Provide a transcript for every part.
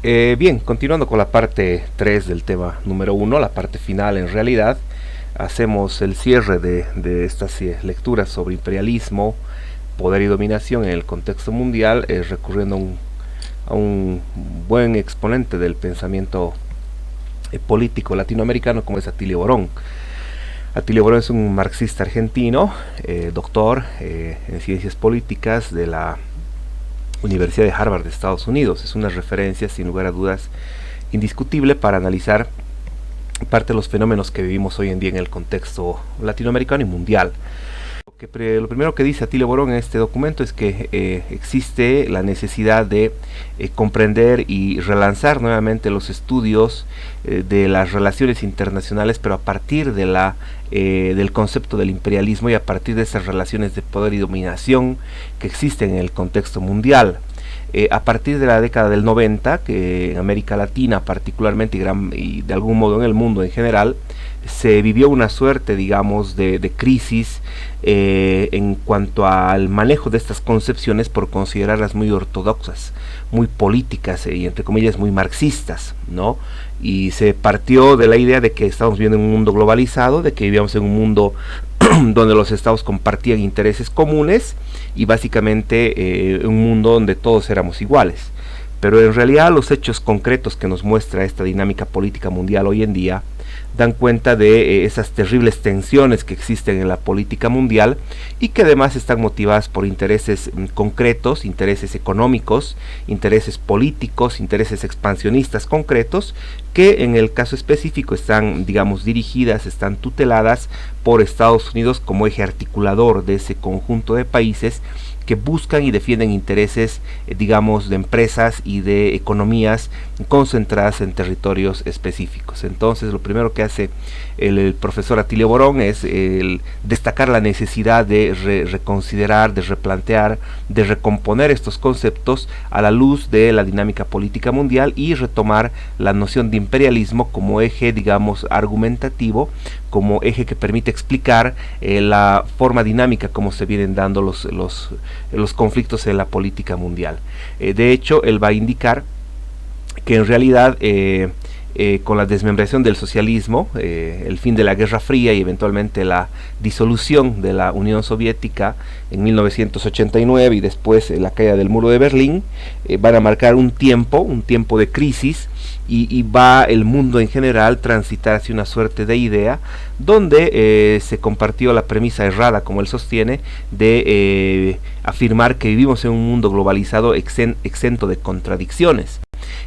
Bien, continuando con la parte 3 del tema número uno, la parte final en realidad, hacemos el cierre de estas lecturas sobre imperialismo, poder y dominación en el contexto mundial, recurriendo a un buen exponente del pensamiento político latinoamericano como es Atilio Borón. Atilio Borón es un marxista argentino, doctor en ciencias políticas de la Universidad de Harvard de Estados Unidos. Es una referencia sin lugar a dudas indiscutible para analizar parte de los fenómenos que vivimos hoy en día en el contexto latinoamericano y mundial. Lo primero que dice Atilio Borón en este documento es que existe la necesidad de comprender y relanzar nuevamente los estudios de las relaciones internacionales, pero a partir de del concepto del imperialismo y a partir de esas relaciones de poder y dominación que existen en el contexto mundial. A partir de la década del 90, que en América Latina particularmente y de algún modo en el mundo en general, se vivió una suerte, digamos, de crisis en cuanto al manejo de estas concepciones por considerarlas muy ortodoxas, muy políticas y entre comillas muy marxistas, ¿no? Y se partió de la idea de que estábamos viviendo en un mundo globalizado, de que vivíamos en un mundo donde los estados compartían intereses comunes y básicamente un mundo donde todos éramos iguales. Pero en realidad los hechos concretos que nos muestra esta dinámica política mundial hoy en día dan cuenta de esas terribles tensiones que existen en la política mundial y que además están motivadas por intereses concretos, intereses económicos, intereses políticos, intereses expansionistas concretos, que en el caso específico están, digamos, dirigidas, están tuteladas por Estados Unidos como eje articulador de ese conjunto de países que buscan y defienden intereses, digamos, de empresas y de economías concentradas en territorios específicos. Entonces, lo primero que hace el profesor Atilio Borón es destacar la necesidad de reconsiderar, de replantear, de recomponer estos conceptos a la luz de la dinámica política mundial y retomar la noción de imperialismo como eje, digamos, argumentativo, como eje que permite explicar la forma dinámica como se vienen dando los conflictos en la política mundial. De hecho, él va a indicar que en realidad con la desmembración del socialismo, el fin de la Guerra Fría y eventualmente la disolución de la Unión Soviética en 1989 y después la caída del muro de Berlín, van a marcar un tiempo de crisis y va el mundo en general transitar hacia una suerte de idea donde se compartió la premisa errada, como él sostiene, de afirmar que vivimos en un mundo globalizado exento de contradicciones.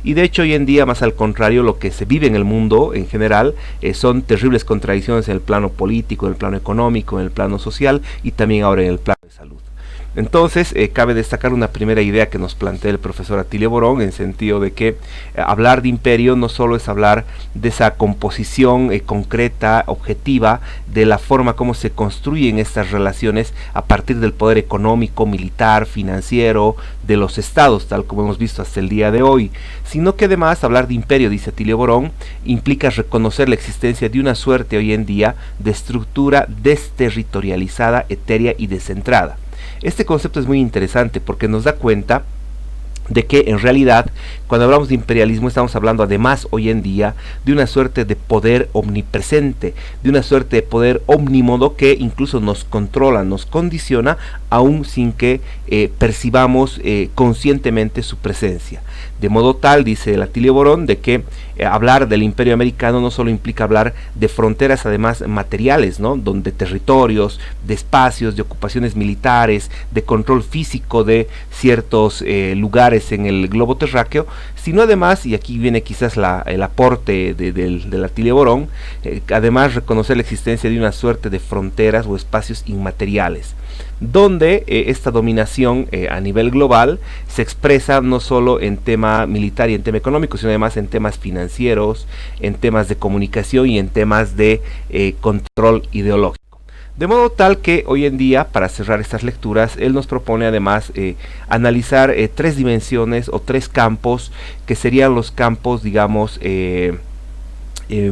Y de hecho hoy en día, más al contrario, lo que se vive en el mundo en general son terribles contradicciones en el plano político, en el plano económico, en el plano social y también ahora en el plano de salud. Entonces, cabe destacar una primera idea que nos plantea el profesor Atilio Borón, en sentido de que hablar de imperio no solo es hablar de esa composición concreta, objetiva, de la forma como se construyen estas relaciones a partir del poder económico, militar, financiero, de los estados, tal como hemos visto hasta el día de hoy, sino que además hablar de imperio, dice Atilio Borón, implica reconocer la existencia de una suerte hoy en día de estructura desterritorializada, etérea y descentrada. Este concepto es muy interesante porque nos da cuenta de que en realidad cuando hablamos de imperialismo estamos hablando además hoy en día de una suerte de poder omnipresente, de una suerte de poder omnímodo que incluso nos controla, nos condiciona aún sin que percibamos conscientemente su presencia. De modo tal, dice el Atilio Borón, de que hablar del imperio americano no solo implica hablar de fronteras además materiales, ¿no? Donde territorios, de espacios, de ocupaciones militares, de control físico de ciertos lugares en el globo terráqueo, sino además, y aquí viene quizás el aporte del Atilio Borón, además reconocer la existencia de una suerte de fronteras o espacios inmateriales, donde esta dominación a nivel global se expresa no solo en tema militar y en tema económico, sino además en temas financieros, en temas de comunicación y en temas de control ideológico. De modo tal que hoy en día, para cerrar estas lecturas, él nos propone además analizar tres dimensiones o tres campos que serían los campos, digamos,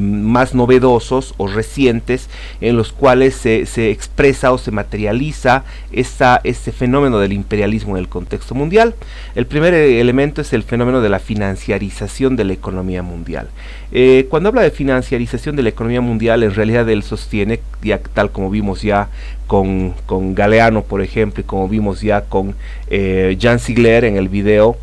más novedosos o recientes en los cuales se expresa o se materializa este fenómeno del imperialismo en el contexto mundial. El primer elemento es el fenómeno de la financiarización de la economía mundial. Cuando habla de financiarización de la economía mundial, en realidad él sostiene, ya tal como vimos ya con Galeano, por ejemplo, y como vimos ya con Jan Ziegler en el video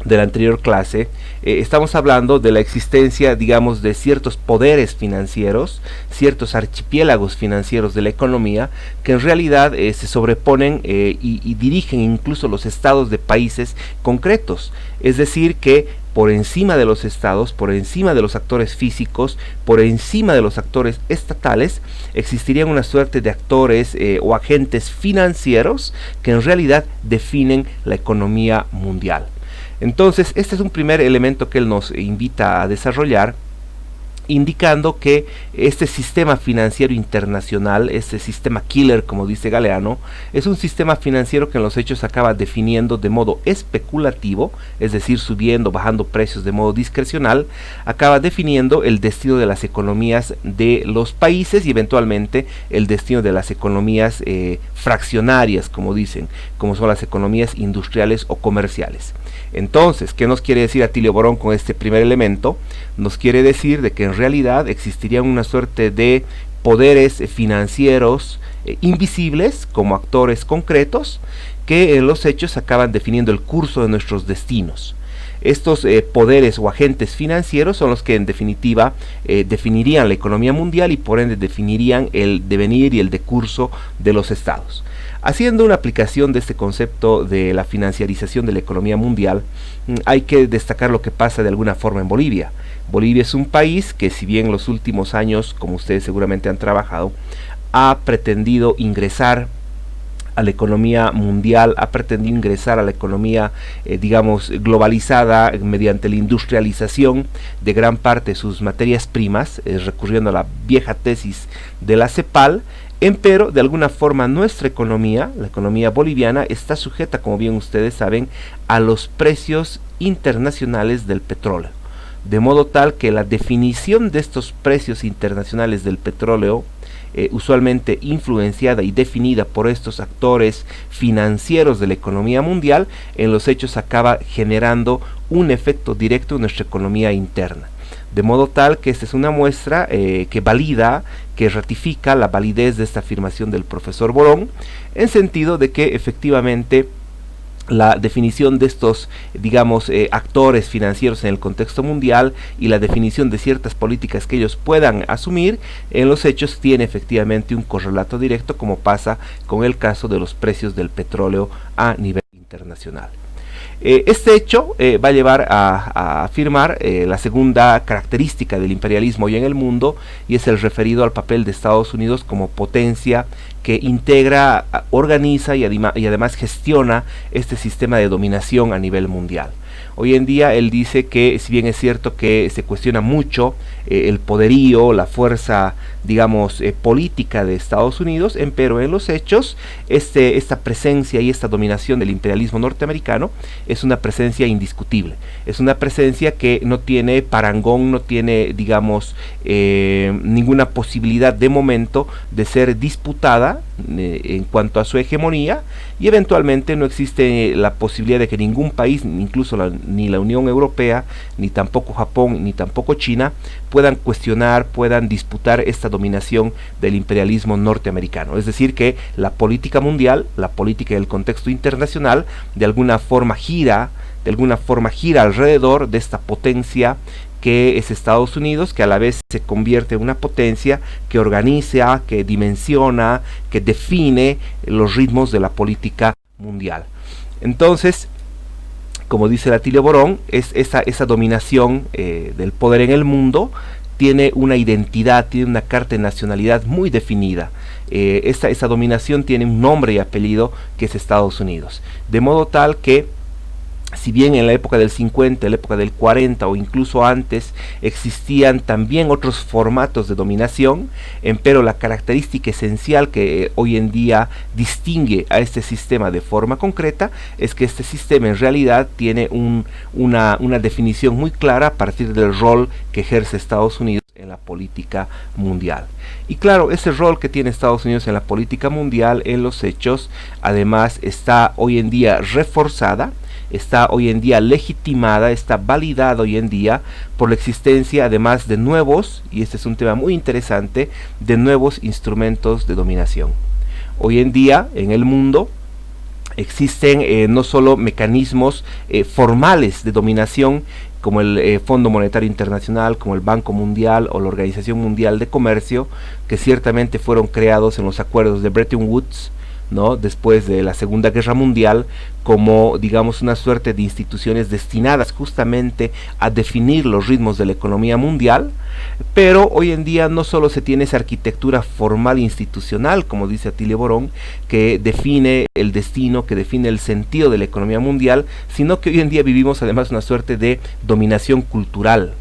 de la anterior clase, estamos hablando de la existencia, digamos, de ciertos poderes financieros, ciertos archipiélagos financieros de la economía, que en realidad se sobreponen y dirigen incluso los estados de países concretos. Es decir, que por encima de los estados, por encima de los actores físicos, por encima de los actores estatales, existirían una suerte de actores o agentes financieros que en realidad definen la economía mundial. Entonces, este es un primer elemento que él nos invita a desarrollar, indicando que este sistema financiero internacional, este sistema killer, como dice Galeano, es un sistema financiero que en los hechos acaba definiendo de modo especulativo, es decir, subiendo, bajando precios de modo discrecional, acaba definiendo el destino de las economías de los países y eventualmente el destino de las economías fraccionarias, como dicen, como son las economías industriales o comerciales. Entonces, ¿qué nos quiere decir Atilio Borón con este primer elemento? Nos quiere decir de que en realidad existirían una suerte de poderes financieros invisibles como actores concretos que en los hechos acaban definiendo el curso de nuestros destinos. Estos poderes o agentes financieros son los que en definitiva definirían la economía mundial y por ende definirían el devenir y el decurso de los estados. Haciendo una aplicación de este concepto de la financiarización de la economía mundial, hay que destacar lo que pasa de alguna forma en Bolivia. Bolivia es un país que, si bien en los últimos años, como ustedes seguramente han trabajado, ha pretendido ingresar a la economía mundial, ha pretendido ingresar a la economía, digamos, globalizada mediante la industrialización de gran parte de sus materias primas, recurriendo a la vieja tesis de la CEPAL. Empero, de alguna forma, nuestra economía, la economía boliviana, está sujeta, como bien ustedes saben, a los precios internacionales del petróleo. De modo tal que la definición de estos precios internacionales del petróleo, usualmente influenciada y definida por estos actores financieros de la economía mundial, en los hechos acaba generando un efecto directo en nuestra economía interna. De modo tal que esta es una muestra que valida, que ratifica la validez de esta afirmación del profesor Borón, en sentido de que efectivamente la definición de estos, digamos, actores financieros en el contexto mundial y la definición de ciertas políticas que ellos puedan asumir, en los hechos tiene efectivamente un correlato directo, como pasa con el caso de los precios del petróleo a nivel internacional. Este hecho va a llevar a afirmar la segunda característica del imperialismo hoy en el mundo, y es el referido al papel de Estados Unidos como potencia que integra, organiza y además gestiona este sistema de dominación a nivel mundial. Hoy en día él dice que, si bien es cierto que se cuestiona mucho el poderío, la fuerza, digamos, política de Estados Unidos, empero en los hechos esta presencia y esta dominación del imperialismo norteamericano es una presencia indiscutible. Es una presencia que no tiene parangón, no tiene, digamos, ninguna posibilidad de momento de ser disputada en cuanto a su hegemonía, y eventualmente no existe la posibilidad de que ningún país, incluso ni la Unión Europea, ni tampoco Japón, ni tampoco China, puedan cuestionar, puedan disputar esta dominación del imperialismo norteamericano. Es decir, que la política mundial, la política del contexto internacional, de alguna forma gira alrededor de esta potencia que es Estados Unidos, que a la vez se convierte en una potencia que organiza, que dimensiona, que define los ritmos de la política mundial. Entonces, como dice Atilio Borón, esa dominación del poder en el mundo tiene una identidad, tiene una carta de nacionalidad muy definida. Esa dominación tiene un nombre y apellido, que es Estados Unidos. De modo tal que, si bien en la época del 50, en la época del 40 o incluso antes existían también otros formatos de dominación, empero la característica esencial que hoy en día distingue a este sistema de forma concreta es que este sistema en realidad tiene una definición muy clara a partir del rol que ejerce Estados Unidos en la política mundial. Y claro, ese rol que tiene Estados Unidos en la política mundial, en los hechos, además está hoy en día reforzada, está hoy en día legitimada, está validada hoy en día por la existencia además de nuevos, y este es un tema muy interesante, de nuevos instrumentos de dominación. Hoy en día en el mundo existen no solo mecanismos formales de dominación como el Fondo Monetario Internacional, como el Banco Mundial o la Organización Mundial de Comercio, que ciertamente fueron creados en los acuerdos de Bretton Woods, ¿no?, después de la Segunda Guerra Mundial, como digamos una suerte de instituciones destinadas justamente a definir los ritmos de la economía mundial. Pero hoy en día no solo se tiene esa arquitectura formal institucional, como dice Atilio Borón, que define el destino, que define el sentido de la economía mundial, sino que hoy en día vivimos además una suerte de dominación cultural.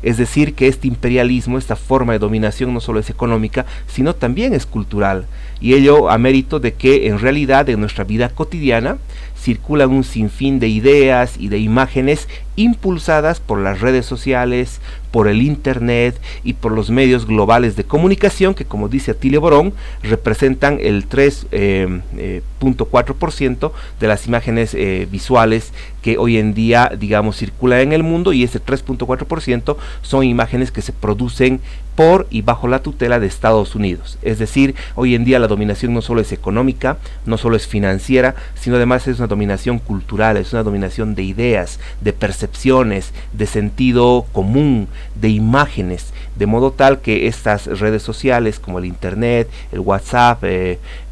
Es decir, que este imperialismo, esta forma de dominación no solo es económica, sino también es cultural. Y ello a mérito de que en realidad en nuestra vida cotidiana circulan un sinfín de ideas y de imágenes impulsadas por las redes sociales, por el internet y por los medios globales de comunicación que, como dice Atilio Borón, representan el 3.4% de las imágenes visuales que hoy en día, digamos, circulan en el mundo, y ese 3.4% son imágenes que se producen por y bajo la tutela de Estados Unidos. Es decir, hoy en día la dominación no solo es económica, no solo es financiera, sino además es una dominación cultural, es una dominación de ideas, de percepciones, de sentido común, de imágenes, de modo tal que estas redes sociales como el internet, el WhatsApp,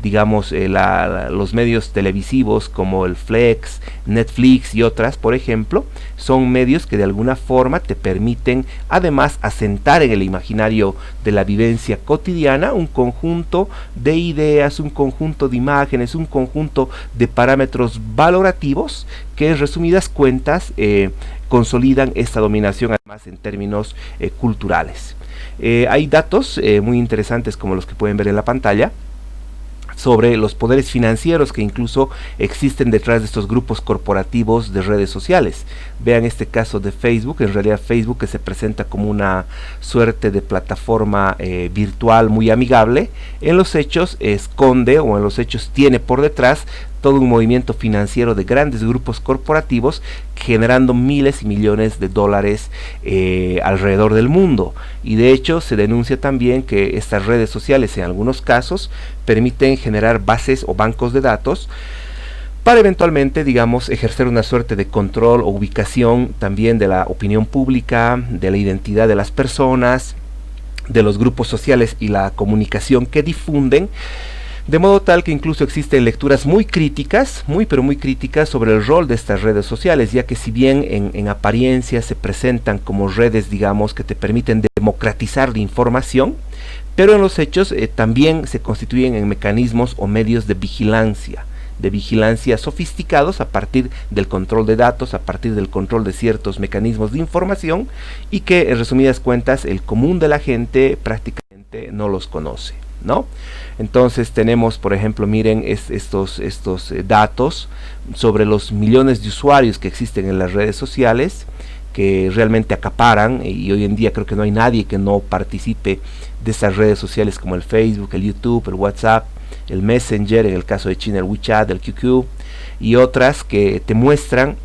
digamos los medios televisivos como el Flex, Netflix y otras, por ejemplo, son medios que de alguna forma te permiten además asentar en el imaginario de la vivencia cotidiana un conjunto de ideas, un conjunto de imágenes, un conjunto de parámetros valorativos que en resumidas cuentas consolidan esta dominación además en términos culturales. Hay datos muy interesantes como los que pueden ver en la pantalla sobre los poderes financieros que incluso existen detrás de estos grupos corporativos de redes sociales. Vean este caso de Facebook. En realidad Facebook, que se presenta como una suerte de plataforma virtual muy amigable, en los hechos esconde, o en los hechos tiene por detrás todo un movimiento financiero de grandes grupos corporativos generando miles y millones de dólares alrededor del mundo. Y de hecho se denuncia también que estas redes sociales en algunos casos permiten generar bases o bancos de datos para eventualmente, digamos, ejercer una suerte de control o ubicación también de la opinión pública, de la identidad de las personas, de los grupos sociales y la comunicación que difunden. De modo tal que incluso existen lecturas muy críticas, muy críticas sobre el rol de estas redes sociales, ya que si bien en apariencia se presentan como redes, digamos, que te permiten democratizar la información, pero en los hechos también se constituyen en mecanismos o medios de vigilancia sofisticados a partir del control de datos, a partir del control de ciertos mecanismos de información, y que en resumidas cuentas el común de la gente prácticamente no los conoce, ¿no? Entonces tenemos, por ejemplo, miren estos datos sobre los millones de usuarios que existen en las redes sociales, que realmente acaparan, y hoy en día creo que no hay nadie que no participe de estas redes sociales como el Facebook, el YouTube, el WhatsApp, el Messenger, en el caso de China el WeChat, el QQ y otras, que te muestran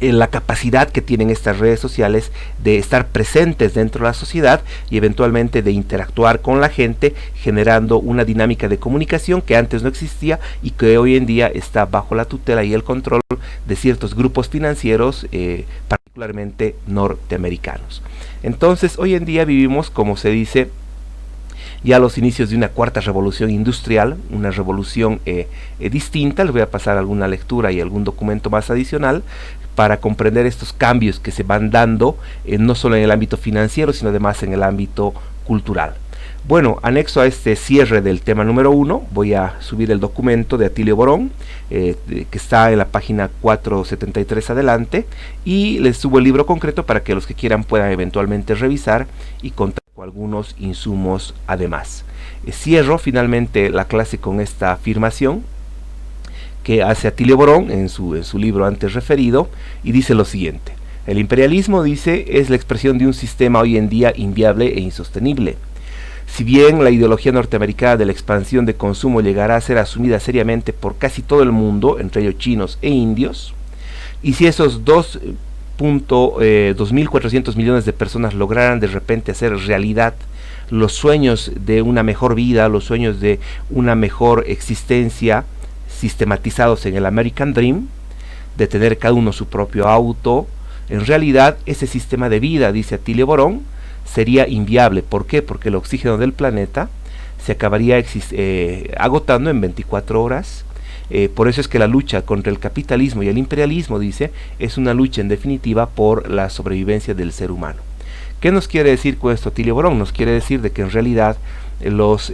la capacidad que tienen estas redes sociales de estar presentes dentro de la sociedad y eventualmente de interactuar con la gente, generando una dinámica de comunicación que antes no existía y que hoy en día está bajo la tutela y el control de ciertos grupos financieros, particularmente norteamericanos. Entonces hoy en día vivimos, como se dice, ya a los inicios de una cuarta revolución industrial, una revolución distinta. Les voy a pasar alguna lectura y algún documento más adicional para comprender estos cambios que se van dando no solo en el ámbito financiero, sino además en el ámbito cultural. Bueno, anexo a este cierre del tema número 1, voy a subir el documento de Atilio Borón, que está en la página 473 adelante, y les subo el libro concreto para que los que quieran puedan eventualmente revisar y contar con algunos insumos además. Cierro finalmente la clase con esta afirmación que hace Atilio Borón en su libro antes referido, y dice lo siguiente: El imperialismo, dice, es la expresión de un sistema hoy en día inviable e insostenible. Si bien la ideología norteamericana de la expansión de consumo llegará a ser asumida seriamente por casi todo el mundo, entre ellos chinos e indios, y si esos 2.400 millones de personas lograran de repente hacer realidad los sueños de una mejor vida, los sueños de una mejor existencia sistematizados en el American Dream, de tener cada uno su propio auto, en realidad ese sistema de vida, dice Attilio Borón, sería inviable. ¿Por qué? Porque el oxígeno del planeta se acabaría agotando en 24 horas. Por eso es que la lucha contra el capitalismo y el imperialismo, dice, es una lucha en definitiva por la sobrevivencia del ser humano. ¿Qué nos quiere decir con esto Attilio Borón? Nos quiere decir de que en realidad los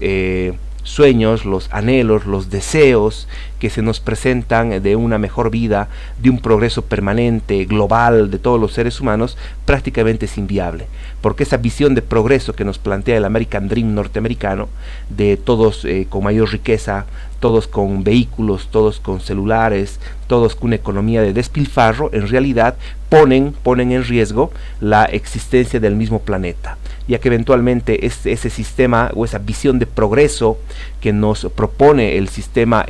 sueños, los anhelos, los deseos que se nos presentan de una mejor vida, de un progreso permanente, global de todos los seres humanos, prácticamente es inviable, porque esa visión de progreso que nos plantea el American Dream norteamericano, de todos con mayor riqueza, todos con vehículos, todos con celulares, todos con una economía de despilfarro, en realidad ponen en riesgo la existencia del mismo planeta, ya que eventualmente ese sistema o esa visión de progreso que nos propone el sistema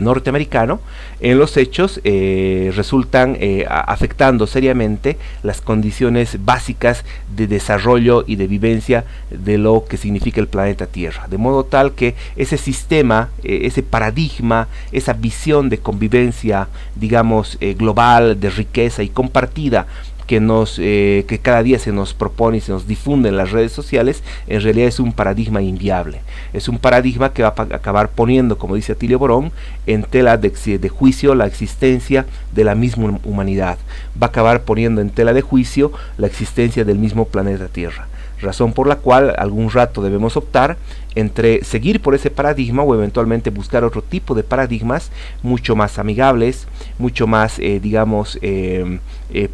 norteamericano, en los hechos resultan afectando seriamente las condiciones básicas de desarrollo y de vivencia de lo que significa el planeta Tierra, de modo tal que ese sistema, ese paradigma, esa visión de convivencia, digamos, global, de riqueza y compartida, que cada día se nos propone y se nos difunde en las redes sociales, en realidad es un paradigma inviable. Es un paradigma que va a acabar poniendo, como dice Attilio Borón, en tela de juicio la existencia de la misma humanidad. Va a acabar poniendo en tela de juicio la existencia del mismo planeta Tierra. Razón por la cual algún rato debemos optar entre seguir por ese paradigma o eventualmente buscar otro tipo de paradigmas mucho más amigables, mucho más digamos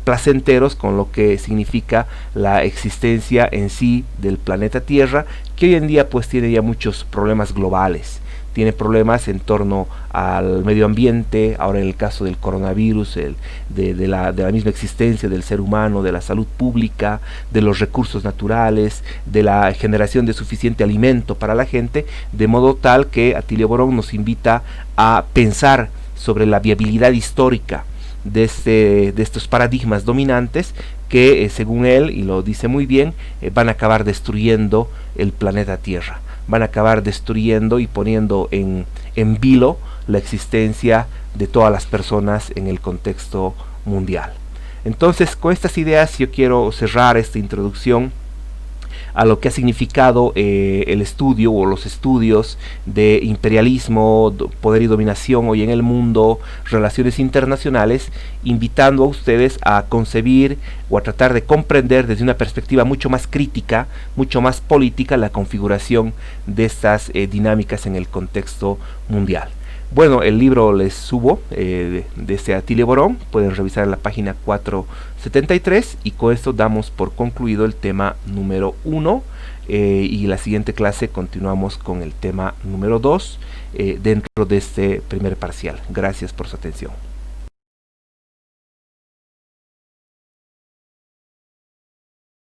placenteros con lo que significa la existencia en sí del planeta Tierra, que hoy en día pues tiene ya muchos problemas globales. Tiene problemas en torno al medio ambiente, ahora en el caso del coronavirus, de la misma existencia del ser humano, de la salud pública, de los recursos naturales, de la generación de suficiente alimento para la gente, de modo tal que Attilio Borón nos invita a pensar sobre la viabilidad histórica de estos paradigmas dominantes que según él, y lo dice muy bien, van a acabar destruyendo el planeta Tierra. Van a acabar destruyendo y poniendo en vilo la existencia de todas las personas en el contexto mundial. Entonces, con estas ideas yo quiero cerrar esta introducción a lo que ha significado el estudio o los estudios de imperialismo, poder y dominación hoy en el mundo, relaciones internacionales, invitando a ustedes a concebir o a tratar de comprender desde una perspectiva mucho más crítica, mucho más política, la configuración de estas dinámicas en el contexto mundial. Bueno, el libro les subo de este Attilio Borón, pueden revisar en la página 473 y con esto damos por concluido el tema número 1 y la siguiente clase continuamos con el tema número 2 dentro de este primer parcial. Gracias por su atención.